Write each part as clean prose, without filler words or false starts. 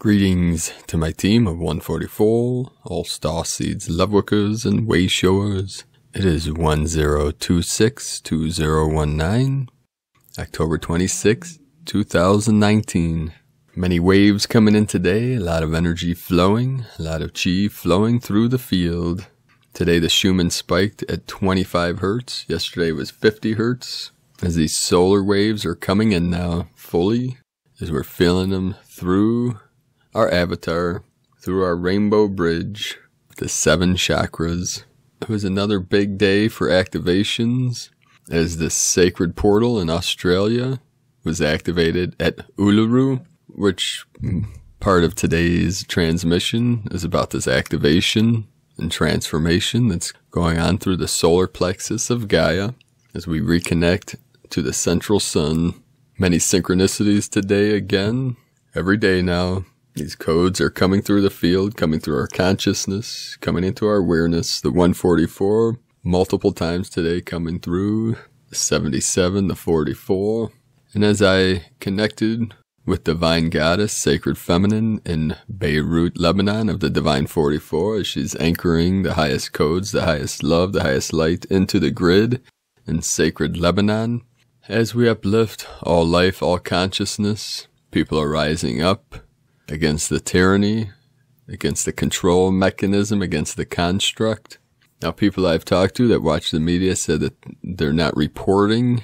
Greetings to my team of 144, all Starseeds, Lightworkers, and Wayshowers. It is 1026-2019, October 26, 2019. Many waves coming in today, a lot of energy flowing, a lot of chi flowing through the field. Today the Schumann spiked at 25 Hertz. Yesterday was 50 Hertz. As these solar waves are coming in now fully, as we're feeling them through our avatar, through our rainbow bridge, the 7 chakras. It was another big day for activations, as the sacred portal in Australia was activated at Uluru, which part of today's transmission is about this activation and transformation that's going on through the solar plexus of Gaia as we reconnect to the central sun. Many synchronicities today again. Every day now, these codes are coming through the field, coming through our consciousness, coming into our awareness. The 144, multiple times today coming through. The 77, the 44. And as I connected with Divine Goddess, Sacred Feminine in Beirut, Lebanon of the Divine 44, as she's anchoring the highest codes, the highest love, the highest light into the grid in Sacred Lebanon. As we uplift all life, all consciousness, people are rising up against the tyranny, against the control mechanism, against the construct. Now, people I've talked to that watch the media said that they're not reporting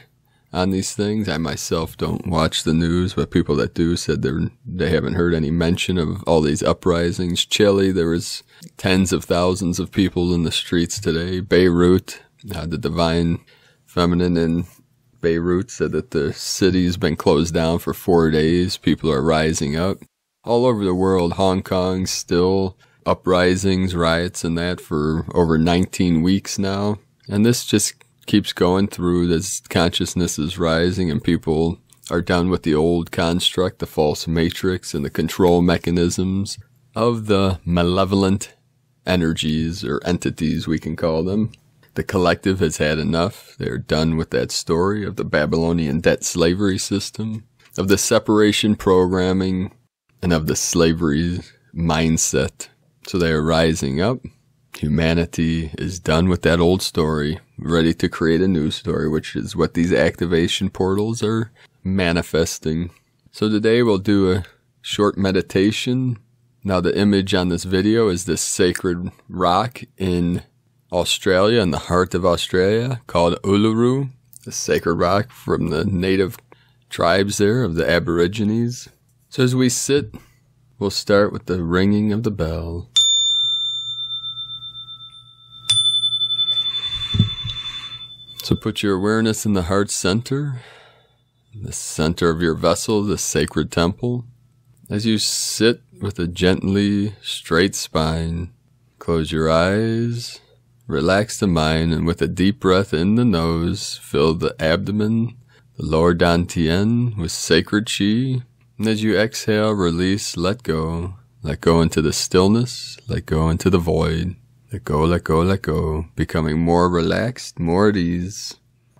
on these things. I myself don't watch the news, but people that do said they haven't heard any mention of all these uprisings. Chile, there was tens of thousands of people in the streets today. Beirut, the Divine Feminine in Beirut said that the city's been closed down for 4 days. People are rising up. All over the world, Hong Kong, still uprisings, riots, and that for over 19 weeks now. And this just keeps going through as consciousness is rising and people are done with the old construct, the false matrix, and the control mechanisms of the malevolent energies or entities, we can call them. The collective has had enough. They're done with that story of the Babylonian debt slavery system, of the separation programming, and of the slavery mindset. So they are rising up. Humanity is done with that old story, ready to create a new story, which is what these activation portals are manifesting. So today we'll do a short meditation. Now the image on this video is this sacred rock in Australia, in the heart of Australia, called Uluru, the sacred rock from the native tribes there of the Aborigines. So as we sit, we'll start with the ringing of the bell. So put your awareness in the heart center, the center of your vessel, the sacred temple. As you sit with a gently straight spine, close your eyes, relax the mind, and with a deep breath in the nose, fill the abdomen, the lower dantian, with sacred chi. And as you exhale, release, let go into the stillness, let go into the void, let go, let go, let go, becoming more relaxed, more at ease.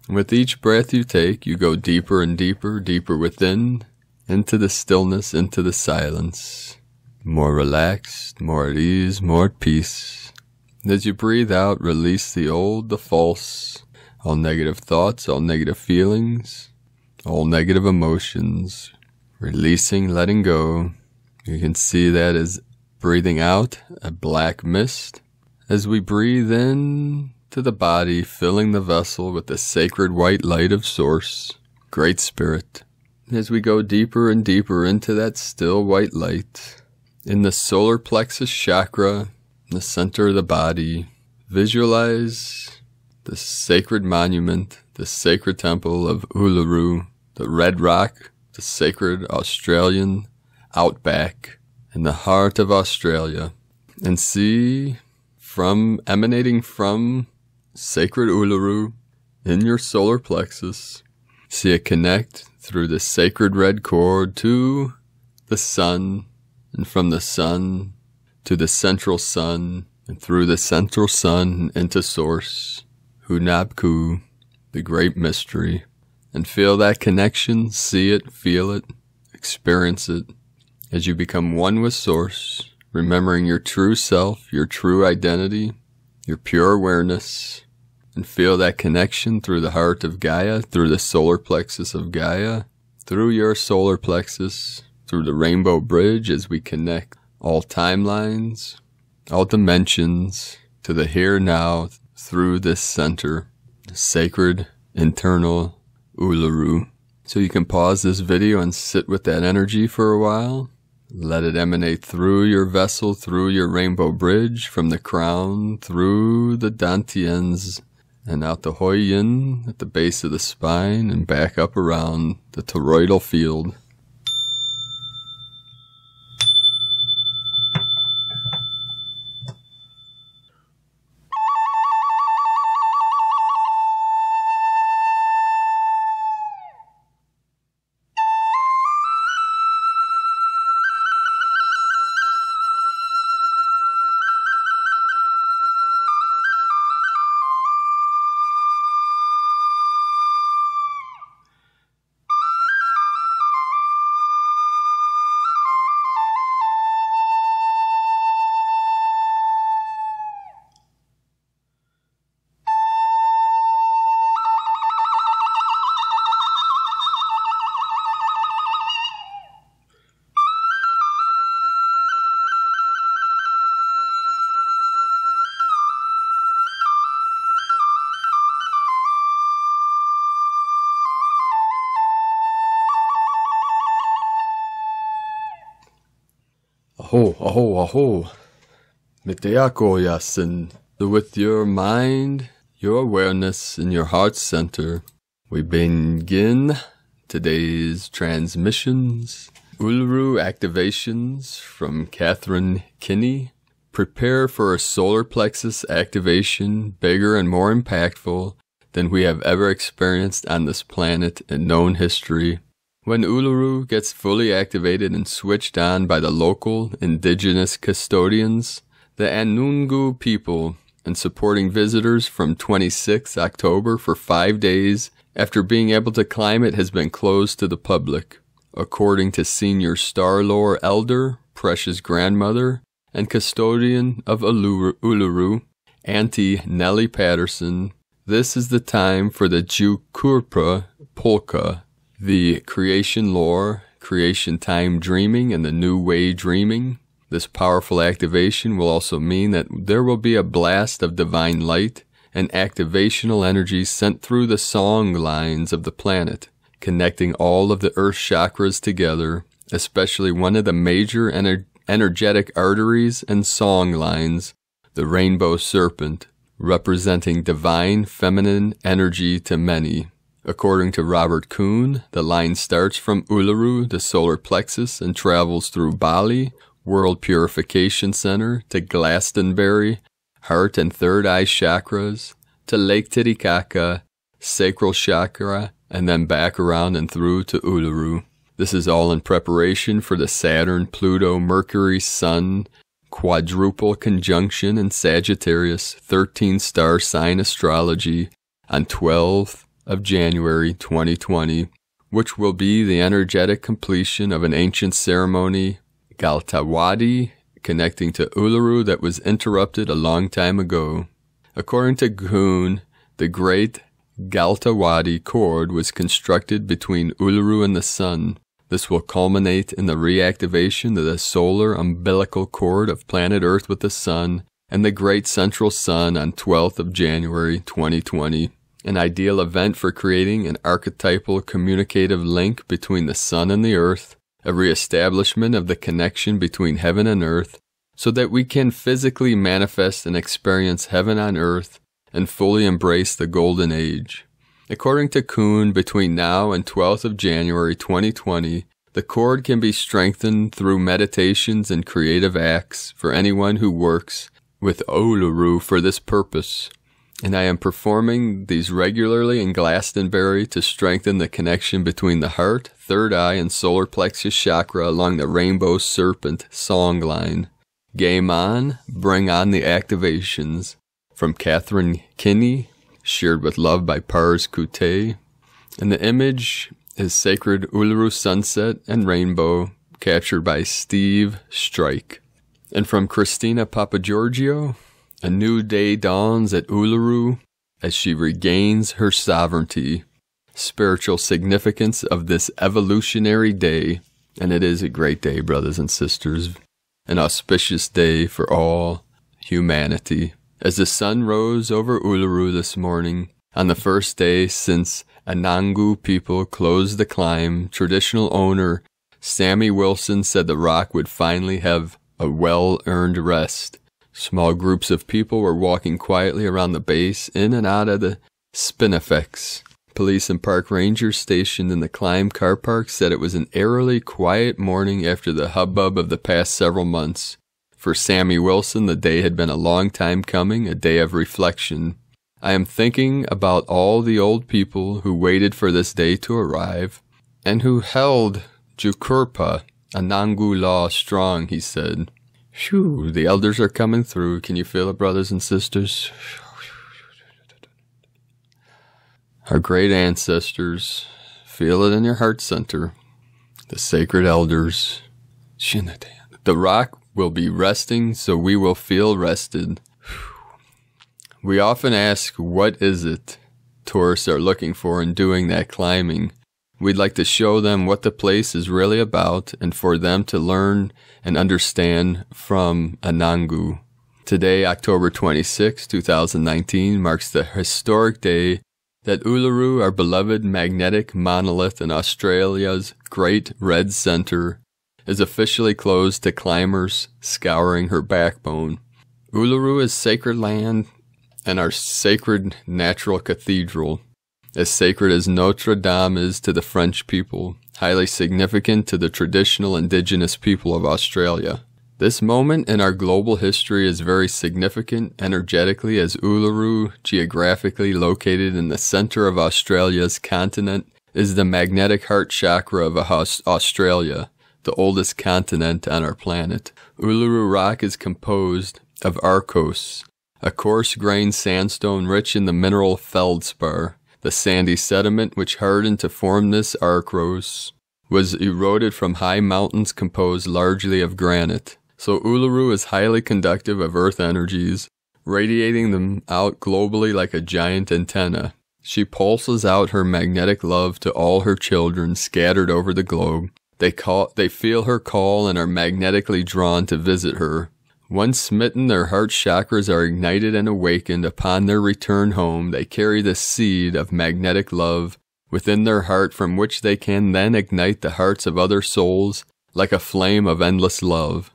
And with each breath you take, you go deeper and deeper, deeper within, into the stillness, into the silence, more relaxed, more at ease, more at peace. And as you breathe out, release the old, the false, all negative thoughts, all negative feelings, all negative emotions. Releasing, letting go. You can see that as breathing out, a black mist. As we breathe in to the body, filling the vessel with the sacred white light of Source, Great Spirit. As we go deeper and deeper into that still white light, in the solar plexus chakra, in the center of the body, visualize the sacred monument, the sacred temple of Uluru, the red rock, the sacred Australian outback in the heart of Australia, and see emanating from sacred Uluru in your solar plexus, see it connect through the sacred red cord to the sun, and from the sun to the central sun, and through the central sun into Source, Hunabku, the great mystery. And feel that connection, see it, feel it, experience it, as you become one with Source, remembering your true self, your true identity, your pure awareness, and feel that connection through the heart of Gaia, through the solar plexus of Gaia, through your solar plexus, through the rainbow bridge as we connect all timelines, all dimensions to the here now through this center, sacred internal Uluru. So you can pause this video and sit with that energy for a while. Let it emanate through your vessel, through your rainbow bridge, from the crown, through the dantians, and out the Hoyin at the base of the spine, and back up around the toroidal field. Aho, aho, aho. Miteako yasin. So with your mind, your awareness, and your heart center, we begin today's transmissions. Uluru activations from Catherine Kinney. Prepare for a solar plexus activation bigger and more impactful than we have ever experienced on this planet in known history. When Uluru gets fully activated and switched on by the local indigenous custodians, the Anungu people, and supporting visitors from 26 October for 5 days after being able to climb it has been closed to the public, according to senior Star Lore Elder, Precious Grandmother, and custodian of Uluru, Auntie Nellie Patterson. This is the time for the Jukurpa Polka, the creation lore, creation time dreaming, and the new way dreaming. This powerful activation will also mean that there will be a blast of divine light and activational energy sent through the song lines of the planet, connecting all of the earth chakras together, especially one of the major energetic arteries and song lines, the rainbow serpent, representing divine feminine energy to many. According to Robert Kuhn, the line starts from Uluru, the solar plexus, and travels through Bali, World Purification Center, to Glastonbury, heart and third eye chakras, to Lake Titicaca, sacral chakra, and then back around and through to Uluru. This is all in preparation for the Saturn, Pluto, Mercury, Sun quadruple conjunction in Sagittarius, 13-star sign astrology on 12th of January 2020, which will be the energetic completion of an ancient ceremony, Galtawadi, connecting to Uluru that was interrupted a long time ago. According to Kuhn, the great Galtawadi cord was constructed between Uluru and the Sun. This will culminate in the reactivation of the solar umbilical cord of planet Earth with the Sun and the great central Sun on 12th of January 2020. An ideal event for creating an archetypal communicative link between the Sun and the Earth, a reestablishment of the connection between heaven and earth, so that we can physically manifest and experience heaven on earth and fully embrace the golden age. According to Kuhn, between now and 12th of January 2020, the cord can be strengthened through meditations and creative acts for anyone who works with Uluru for this purpose. And I am performing these regularly in Glastonbury to strengthen the connection between the heart, third eye, and solar plexus chakra along the rainbow serpent song line. Game on, bring on the activations. From Catherine Kinney, shared with love by Pars Kute. And the image is sacred Uluru sunset and rainbow captured by Steve Strike. And from Christina Papagiorgio, a new day dawns at Uluru as she regains her sovereignty. Spiritual significance of this evolutionary day, and it is a great day, brothers and sisters, an auspicious day for all humanity. As the sun rose over Uluru this morning, on the first day since Anangu people closed the climb, traditional owner Sammy Wilson said the rock would finally have a well-earned rest. Small groups of people were walking quietly around the base, in and out of the spinifex. Police and park rangers stationed in the climb car park said it was an eerily quiet morning after the hubbub of the past several months. For Sammy Wilson, the day had been a long time coming, a day of reflection. I am thinking about all the old people who waited for this day to arrive, and who held Jukurpa, Anangu law strong, he said. Phew, the elders are coming through. Can you feel it, brothers and sisters? Our great ancestors, feel it in your heart center. The sacred elders. The rock will be resting, so we will feel rested. We often ask, what is it tourists are looking for in doing that climbing? We'd like to show them what the place is really about and for them to learn and understand from Anangu. Today, October 26, 2019, marks the historic day that Uluru, our beloved magnetic monolith in Australia's Great Red Center, is officially closed to climbers scouring her backbone. Uluru is sacred land and our sacred natural cathedral, as sacred as Notre Dame is to the French people, highly significant to the traditional indigenous people of Australia. This moment in our global history is very significant energetically, as Uluru, geographically located in the center of Australia's continent, is the magnetic heart chakra of Australia, the oldest continent on our planet. Uluru rock is composed of arkose, a coarse-grained sandstone rich in the mineral feldspar. The sandy sediment which hardened to form this arkose was eroded from high mountains composed largely of granite. So Uluru is highly conductive of earth energies, radiating them out globally like a giant antenna. She pulses out her magnetic love to all her children scattered over the globe. They feel her call and are magnetically drawn to visit her. Once smitten, their heart chakras are ignited and awakened. Upon their return home, they carry the seed of magnetic love within their heart, from which they can then ignite the hearts of other souls like a flame of endless love.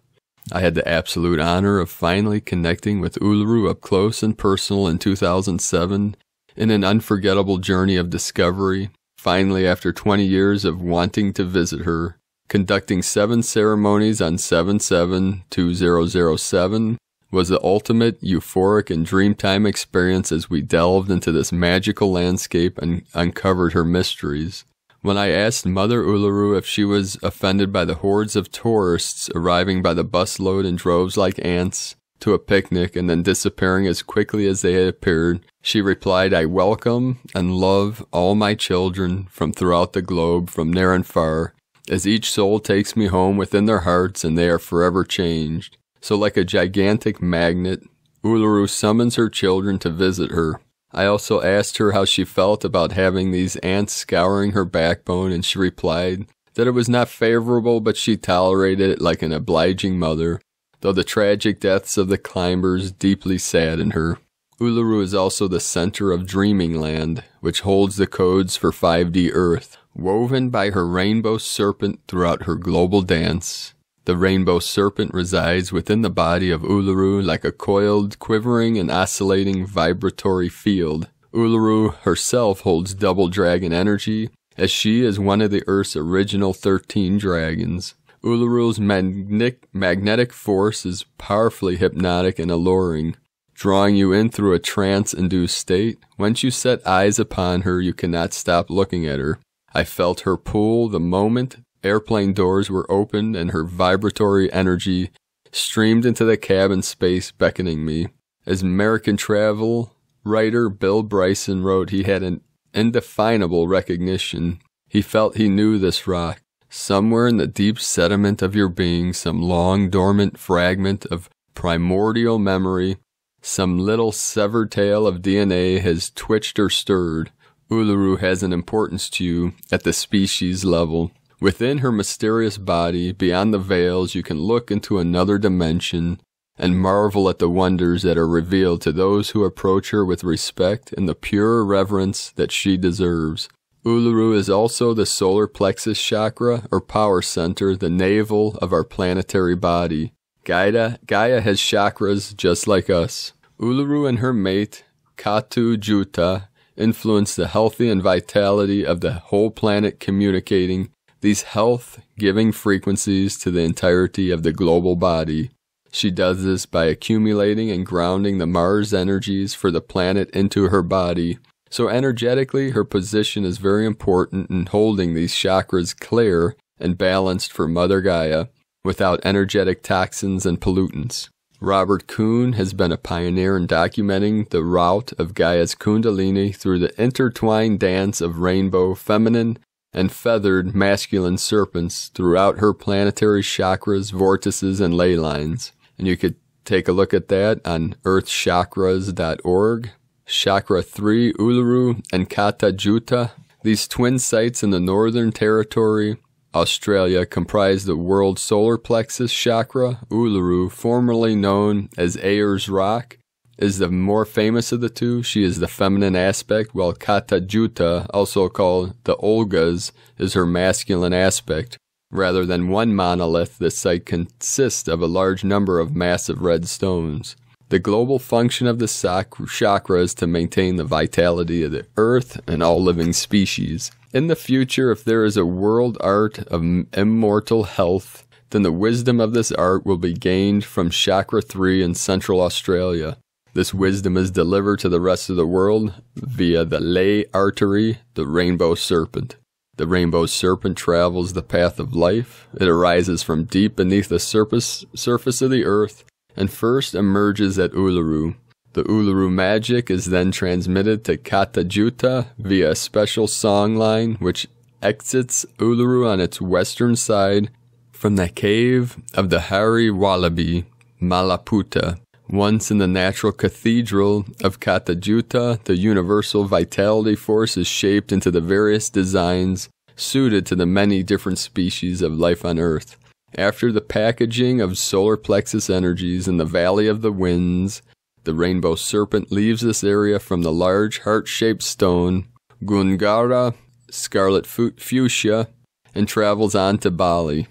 I had the absolute honor of finally connecting with Uluru up close and personal in 2007 in an unforgettable journey of discovery. Finally, after 20 years of wanting to visit her, conducting 7 ceremonies on 7/7/2007 was the ultimate euphoric and dreamtime experience as we delved into this magical landscape and uncovered her mysteries. When I asked Mother Uluru if she was offended by the hordes of tourists arriving by the busload in droves like ants to a picnic and then disappearing as quickly as they had appeared, she replied, "I welcome and love all my children from throughout the globe, from near and far, as each soul takes me home within their hearts and they are forever changed." So like a gigantic magnet, Uluru summons her children to visit her. I also asked her how she felt about having these ants scouring her backbone, and she replied that it was not favorable, but she tolerated it like an obliging mother, though the tragic deaths of the climbers deeply saddened her. Uluru is also the center of Dreaming Land, which holds the codes for 5D Earth, woven by her rainbow serpent throughout her global dance. The rainbow serpent resides within the body of Uluru like a coiled, quivering, and oscillating vibratory field. Uluru herself holds double dragon energy, as she is one of the Earth's original 13 dragons. Uluru's magnetic force is powerfully hypnotic and alluring, drawing you in through a trance-induced state. Once you set eyes upon her, you cannot stop looking at her. I felt her pull the moment airplane doors were opened and her vibratory energy streamed into the cabin space, beckoning me. As American travel writer Bill Bryson wrote, he had an indefinable recognition. He felt he knew this rock. Somewhere in the deep sediment of your being, some long dormant fragment of primordial memory, some little severed tail of DNA has twitched or stirred. Uluru has an importance to you at the species level. Within her mysterious body, beyond the veils, you can look into another dimension and marvel at the wonders that are revealed to those who approach her with respect and the pure reverence that she deserves. Uluru is also the solar plexus chakra, or power center, the navel of our planetary body. Gaia has chakras just like us. Uluru and her mate, Cota-Robles, influence the healthy and vitality of the whole planet, communicating these health-giving frequencies to the entirety of the global body. She does this by accumulating and grounding the Mars energies for the planet into her body. So energetically, her position is very important in holding these chakras clear and balanced for Mother Gaia, without energetic toxins and pollutants. Robert Kuhn has been a pioneer in documenting the route of Gaia's Kundalini through the intertwined dance of rainbow feminine and feathered masculine serpents throughout her planetary chakras, vortices, and ley lines. And you could take a look at that on earthchakras.org. Chakra 3, Uluru, and Cota-Robles. These twin sites in the Northern Territory, Australia, comprise the world solar plexus chakra. Uluru, formerly known as Ayers Rock, is the more famous of the two. She is the feminine aspect, while Cota-Robles, also called the Olgas, is her masculine aspect. Rather than one monolith, the site consists of a large number of massive red stones. The global function of the chakra is to maintain the vitality of the earth and all living species. In the future, if there is a world art of immortal health, then the wisdom of this art will be gained from Chakra 3 in Central Australia. This wisdom is delivered to the rest of the world via the ley artery, the rainbow serpent. The rainbow serpent travels the path of life. It arises from deep beneath the surface of the earth and first emerges at Uluru. The Uluru magic is then transmitted to Cota-Robles via a special SongLine, which exits Uluru on its western side from the cave of the Hari Wallaby, Malaputa. Once in the natural cathedral of Cota-Robles, the universal vitality force is shaped into the various designs suited to the many different species of life on Earth. After the packaging of solar plexus energies in the Valley of the Winds, the rainbow serpent leaves this area from the large heart-shaped stone, Gungara, scarlet fuchsia, and travels on to Bali.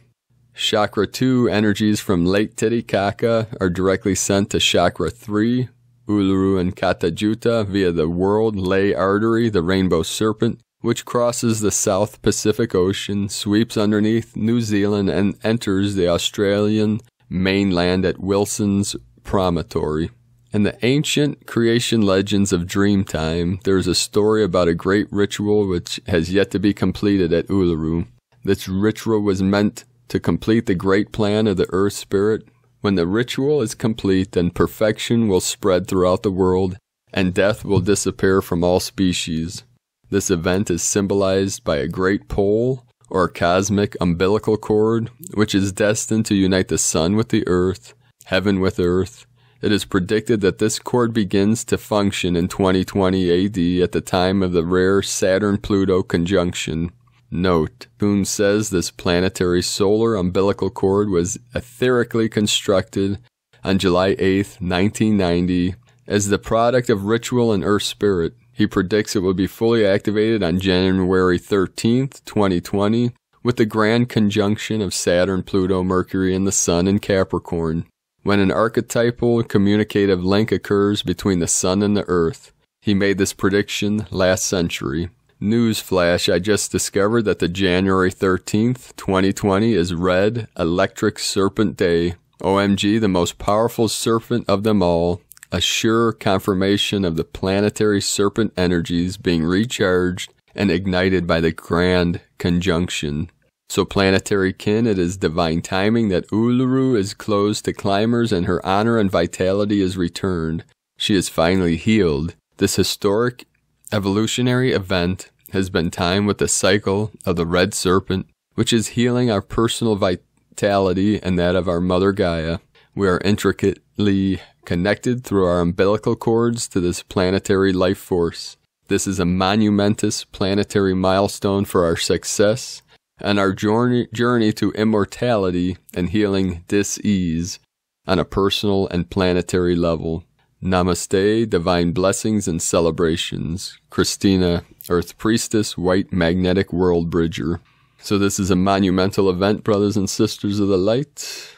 Chakra 2 energies from Lake Titicaca are directly sent to Chakra 3, Uluru and Cota-Robles, via the world ley artery, the rainbow serpent, which crosses the South Pacific Ocean, sweeps underneath New Zealand, and enters the Australian mainland at Wilson's Promontory. In the ancient creation legends of Dreamtime, there is a story about a great ritual which has yet to be completed at Uluru. This ritual was meant to complete the great plan of the Earth Spirit. When the ritual is complete, then perfection will spread throughout the world, and death will disappear from all species. This event is symbolized by a great pole, or cosmic umbilical cord, which is destined to unite the sun with the earth, heaven with earth. It is predicted that this cord begins to function in 2020 AD at the time of the rare Saturn-Pluto conjunction. Note, Kuhn says this planetary solar umbilical cord was etherically constructed on July 8, 1990, as the product of ritual and earth spirit. He predicts it will be fully activated on January 13, 2020, with the grand conjunction of Saturn, Pluto, Mercury, and the Sun in Capricorn, when an archetypal communicative link occurs between the Sun and the Earth. He made this prediction last century. Newsflash, I just discovered that the January 13th, 2020 is Red Electric Serpent Day. OMG, the most powerful serpent of them all. A sure confirmation of the planetary serpent energies being recharged and ignited by the grand conjunction. So planetary kin, it is divine timing that Uluru is closed to climbers and her honor and vitality is returned. She is finally healed. This historic evolutionary event has been timed with the cycle of the red serpent, which is healing our personal vitality and that of our Mother Gaia. We are intricately connected through our umbilical cords to this planetary life force. This is a monumentous planetary milestone for our success and our journey to immortality and healing dis-ease on a personal and planetary level. Namaste, divine blessings and celebrations. Christina, Earth Priestess, White Magnetic WorldBridger. So this is a monumental event, brothers and sisters of the light.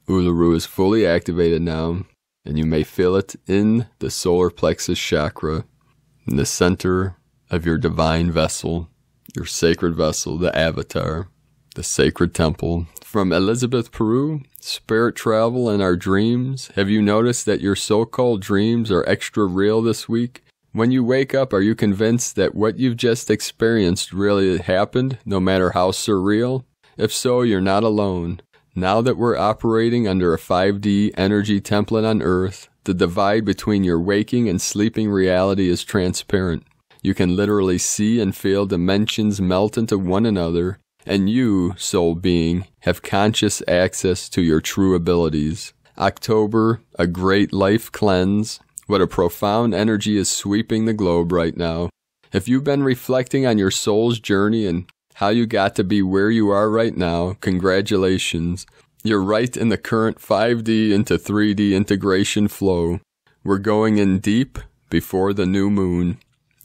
Uluru is fully activated now, and you may feel it in the solar plexus chakra, in the center of your divine vessel, your sacred vessel, the avatar, the sacred temple. From Elizabeth, Peru, spirit travel and our dreams. Have you noticed that your so-called dreams are extra real this week? When you wake up, are you convinced that what you've just experienced really happened, no matter how surreal? If so, you're not alone. Now that we're operating under a 5D energy template on Earth, the divide between your waking and sleeping reality is transparent. You can literally see and feel dimensions melt into one another, and you, soul being, have conscious access to your true abilities. October, a great life cleanse. What a profound energy is sweeping the globe right now. If you've been reflecting on your soul's journey and how you got to be where you are right now, congratulations. You're right in the current 5D into 3D integration flow. We're going in deep before the new moon.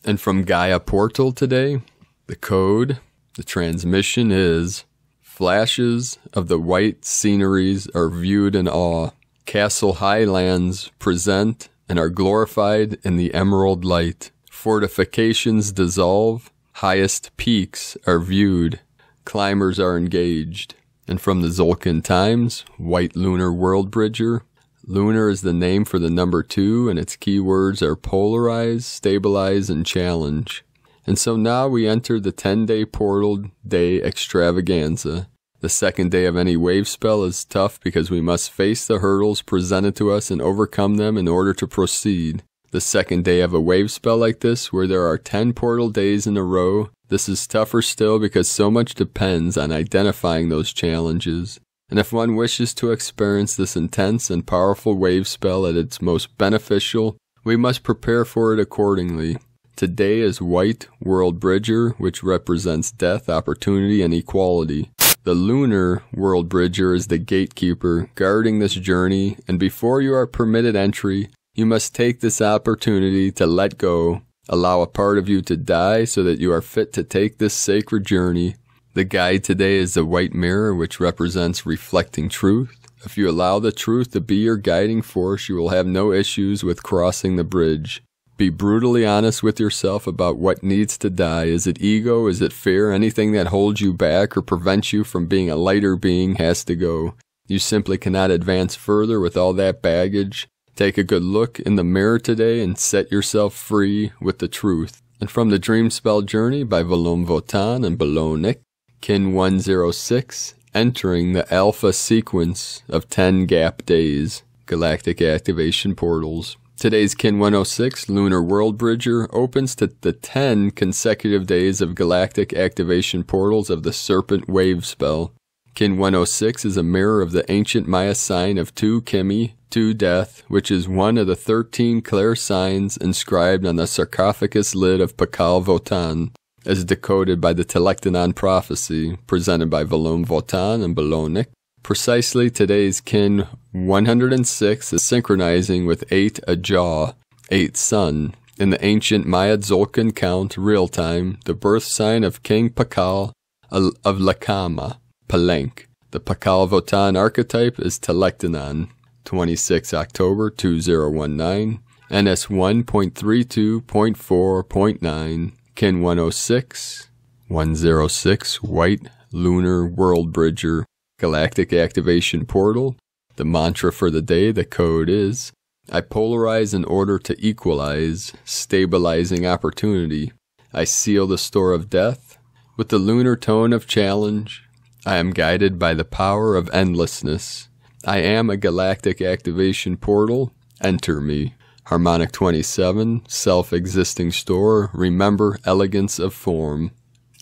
And from Gaia Portal today, the code, the transmission is: flashes of the white sceneries are viewed in awe. Castle Highlands present and are glorified in the emerald light. Fortifications dissolve. Highest peaks are viewed. Climbers are engaged. And from the Zolkin Times, White Lunar WorldBridger. Lunar is the name for the number 2, and its keywords are polarize, stabilize, and challenge. And so now we enter the 10-day portal day extravaganza. The second day of any wave spell is tough because we must face the hurdles presented to us and overcome them in order to proceed. The second day of a wave spell like this, where there are 10 portal days in a row, this is tougher still because so much depends on identifying those challenges. And if one wishes to experience this intense and powerful wave spell at its most beneficial, we must prepare for it accordingly. Today is White WorldBridger, which represents death, opportunity, and equality. The Lunar WorldBridger is the gatekeeper guarding this journey, and before you are permitted entry, you must take this opportunity to let go, allow a part of you to die so that you are fit to take this sacred journey. The guide today is the white mirror, which represents reflecting truth. If you allow the truth to be your guiding force, you will have no issues with crossing the bridge. Be brutally honest with yourself about what needs to die. Is it ego? Is it fear? Anything that holds you back or prevents you from being a lighter being has to go. You simply cannot advance further with all that baggage. Take a good look in the mirror today and set yourself free with the truth. And from the Dream Spell Journey by Volum Votan and Icke, Kin 106, entering the alpha sequence of 10 gap days, galactic activation portals. Today's Kin 106, Lunar WorldBridger, opens to the 10 consecutive days of galactic activation portals of the Serpent Wave spell. Kin 106 is a mirror of the ancient Maya sign of 2 Kimi, 2 Death, which is one of the 13 clear signs inscribed on the sarcophagus lid of Pakal Votan, as decoded by the Telektanon prophecy, presented by Volum Votan and Icke. Precisely today's Kin 106 is synchronizing with 8 Ajah, 8 Sun, in the ancient Maya Tzolk'in count real-time, the birth sign of King Pakal of Lakama, Palenque. The Pakal Votan archetype is Telektanon, 26 October 2019, NS 1.32.4.9, Kin 106, 106, White Lunar WorldBridger, Galactic Activation Portal. The mantra for the day, the code is: I polarize in order to equalize, stabilizing opportunity. I seal the store of death. With the lunar tone of challenge, I am guided by the power of endlessness. I am a galactic activation portal. Enter me. Harmonic 27, self-existing store. Remember elegance of form.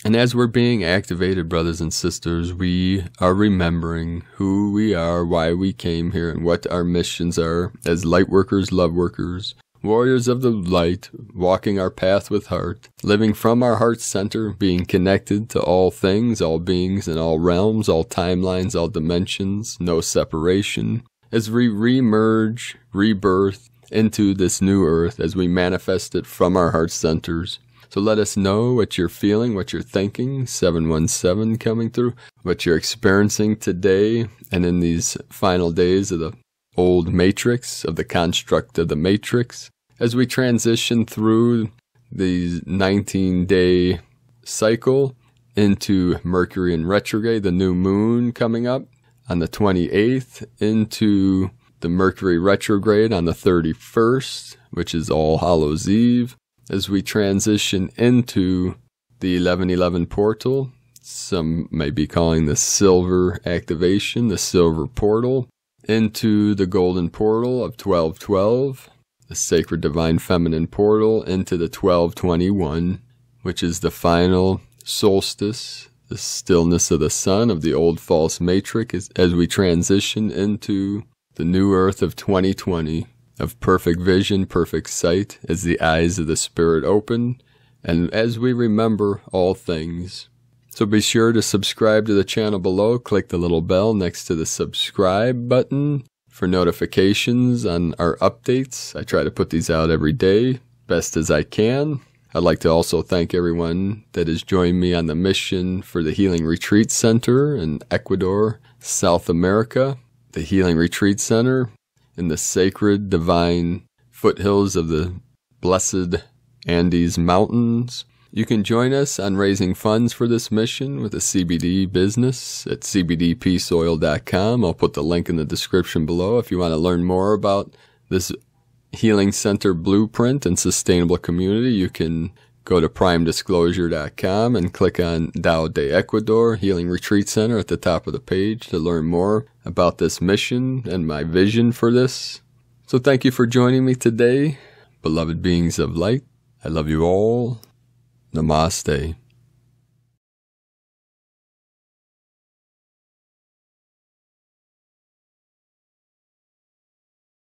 And as we're being activated, brothers and sisters, we are remembering who we are, why we came here, and what our missions are as Lightworkers, Loveworkers, warriors of the light, walking our path with heart, living from our heart center, being connected to all things, all beings in all realms, all timelines, all dimensions, no separation, as we re-merge, rebirth into this new earth, as we manifest it from our heart centers. So let us know what you're feeling, what you're thinking, 717 coming through, what you're experiencing today and in these final days of the old matrix, of the construct of the matrix, as we transition through the 19-day cycle into Mercury in retrograde, the new moon coming up on the 28th, into the Mercury retrograde on the 31st, which is All Hallows Eve, as we transition into the 1111 portal. Some may be calling the silver activation, the silver portal, into the golden portal of 1212, the sacred divine feminine portal into the 1221, which is the final solstice, the stillness of the sun of the old false matrix, as we transition into the new earth of 2020, of perfect vision, perfect sight, as the eyes of the spirit open, and as we remember all things. So be sure to subscribe to the channel below. Click the little bell next to the subscribe button for notifications on our updates. I try to put these out every day, best as I can. I'd like to also thank everyone that has joined me on the mission for the Healing Retreat Center in Ecuador, South America. The Healing Retreat Center in the sacred divine foothills of the blessed Andes Mountains. You can join us on raising funds for this mission with a CBD business at cbdpeaceoil.com. I'll put the link in the description below if you want to learn more about this Healing Center blueprint and sustainable community. You can go to primedisclosure.com and click on Tao de Ecuador Healing Retreat Center at the top of the page to learn more about this mission and my vision for this. So thank you for joining me today, beloved beings of light. I love you all. Namaste.